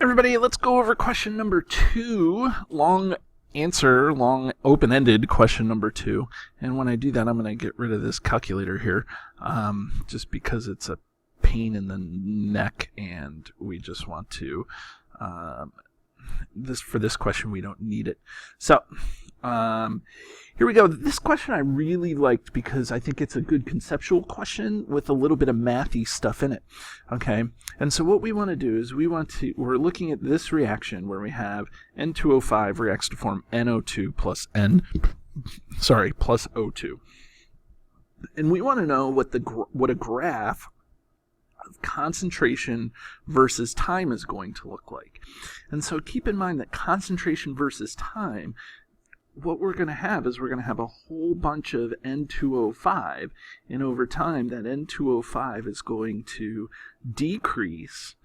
everybody, let's go over question number 2. Long answer, long open-ended question number 2. And when I do that, I'm going to get rid of this calculator here, just because it's a pain in the neck, and we just want to, for this question, we don't need it. So, here we go. This question I really liked because I think it's a good conceptual question with a little bit of mathy stuff in it. Okay, and so what we want to do is we're looking at this reaction where we have N2O5 reacts to form NO2 plus plus O2, and we want to know what a graph of concentration versus time is going to look like. And so keep in mind that concentration versus time, what we're going to have is we're going to have a whole bunch of N2O5, and over time that N2O5 is going to decrease,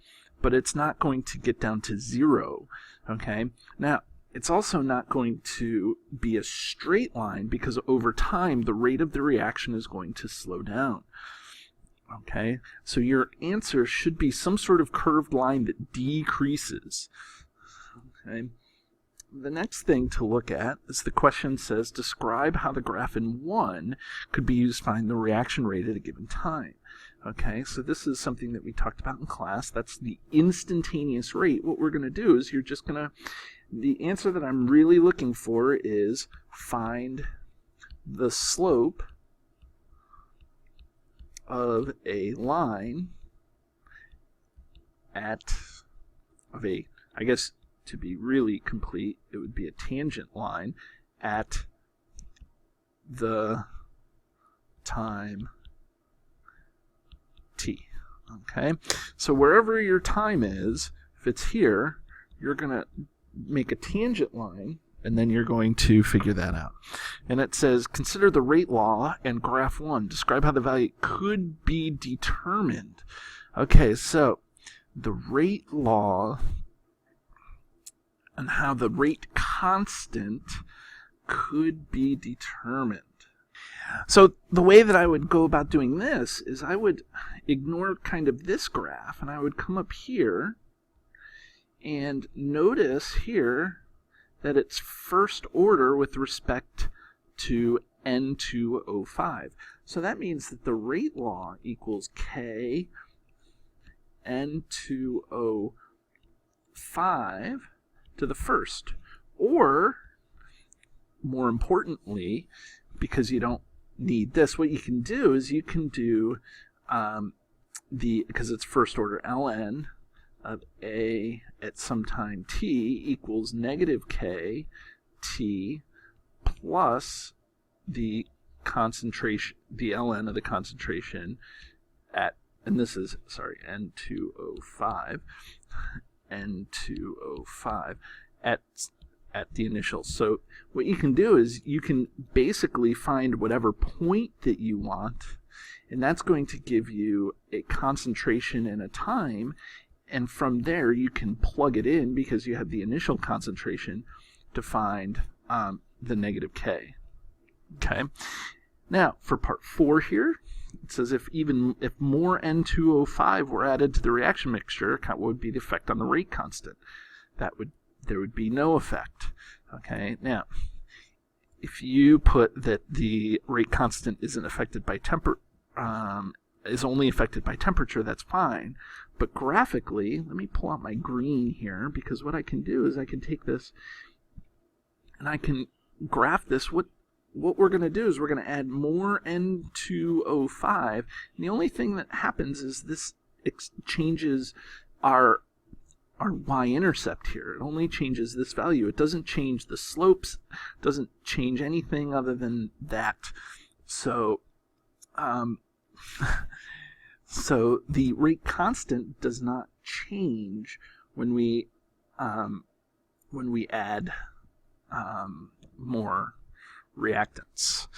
but it's not going to get down to 0. Okay? Now, it's also not going to be a straight line because over time the rate of the reaction is going to slow down. Okay? So your answer should be some sort of curved line that decreases. Okay? The next thing to look at is the question says, describe how the graph in 1 could be used to find the reaction rate at a given time. Okay, so this is something that we talked about in class. That's the instantaneous rate. What we're going to do is the answer that I'm really looking for is find the slope of a line to be really complete, it would be a tangent line at the time t. Okay? So wherever your time is, if it's here, you're going to make a tangent line, and then you're going to figure that out. And it says, consider the rate law and graph 1. Describe how the value could be determined. Okay, so the rate law and how the rate constant could be determined. So the way that I would go about doing this is I would ignore kind of this graph, and I would come up here and notice here that it's first order with respect to N2O5. So that means that the rate law equals K N2O5 to the first, or more importantly, because you don't need this, what you can do is you can do because it's first order, ln of a at some time t equals negative k t plus the concentration, the ln of the concentration at, and this is, sorry, N2O5 at the initial. So what you can do is you can basically find whatever point that you want, and that's going to give you a concentration and a time, and from there you can plug it in because you have the initial concentration to find the negative k. Okay. Now for part 4 here, it says if more N2O5 were added to the reaction mixture, what would be the effect on the rate constant? There would be no effect. Okay. Now, if you put that the rate constant isn't affected by is only affected by temperature, that's fine. But graphically, let me pull out my green here, because what I can do is I can take this and I can graph this. What we're going to do is we're going to add more N2O5, and the only thing that happens is this changes our y-intercept here. It only changes this value. It doesn't change the slopes, doesn't change anything other than that. So so the rate constant does not change when we add more reactants.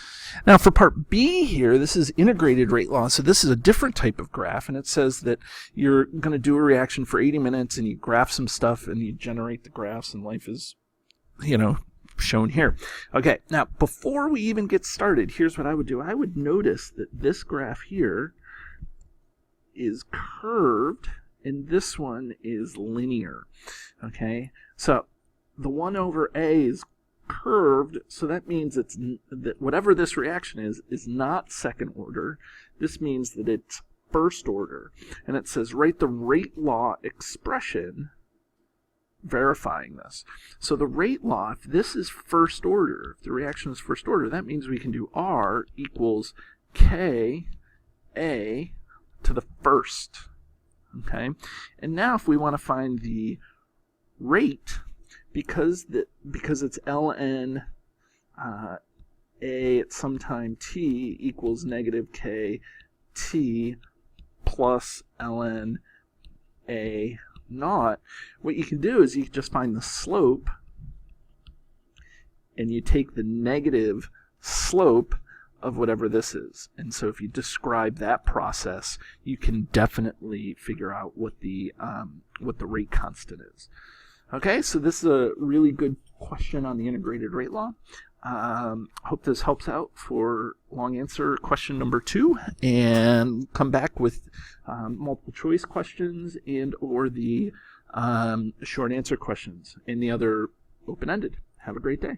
Now for part B here, this is integrated rate law. So this is a different type of graph, and it says that you're going to do a reaction for 80 minutes and you graph some stuff and you generate the graphs, and life is, shown here. Okay, now before we even get started, here's what I would do. I would notice that this graph here is curved and this one is linear. Okay, so the 1 over a is curved, so that means that whatever this reaction is not second order. This means that it's first order. And it says write the rate law expression verifying this. So the rate law, if this is first order, if the reaction is first order, that means we can do R equals K A to the first. Okay? And now if we want to find the rate, because it's ln a at some time t equals negative k t plus ln a naught, what you can do is you can just find the slope, and you take the negative slope of whatever this is. And so if you describe that process, you can definitely figure out what the rate constant is. Okay, so this is a really good question on the integrated rate law. Hope this helps out for long answer question number 2, and come back with multiple choice questions and or the short answer questions and the other open-ended. Have a great day.